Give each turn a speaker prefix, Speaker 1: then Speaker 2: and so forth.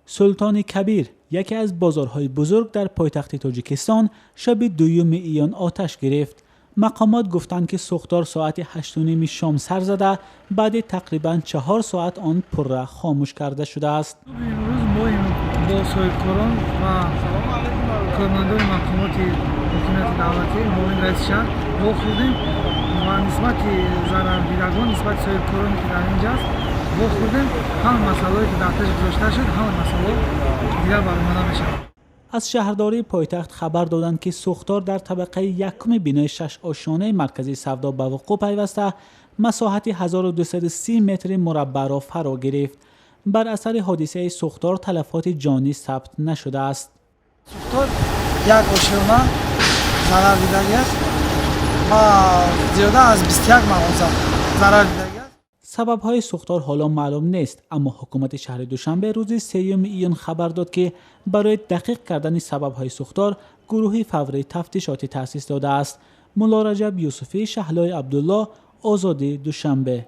Speaker 1: سلطان کبیر، یکی از بازارهای بزرگ در پایتخت تاجیکستان، شب 2 ایان آتش گرفت. مقامات گفتند که سوختار ساعت 8:30 شام سر زده، بعد تقریباً 4 ساعت آن پره خاموش کرده شده است.
Speaker 2: امروز ما با صاحبکاران و کارمندان مقامات حکومت دولتی معاون رئیس شهر واخوردیم و نسبت ضرر دیدگان نسبت صاحبکارانی که در اینجا است واخوردیم. همه مسائلی که در آتش گذاشته شد همه مسائل دیگر برآمده میشود.
Speaker 1: از شهرداری پایتخت خبر دادند که سوختار در طبقه یکم بینای 6 آشیانه مرکزی سودا به وقوع پیوسته مساحت 1230 متر مربع را فرا گرفت. بر اثر حادثه سوختار تلفات جانی ثبت نشده است.
Speaker 2: سوختار یک آشیانه ضرر دیده است و زیاده از 21 مغازه ضرر دیده است.
Speaker 1: سبب‌های سوختار حالا معلوم نیست، اما حکومت شهر دوشنبه روز 3 ایان خبر داد که برای دقیق کردن سبب‌های سوختار گروهی فوری تفتیشاتی تأسیس داده است. مولا رجب یوسفی، شهلای عبدالله، آزادی، دوشنبه.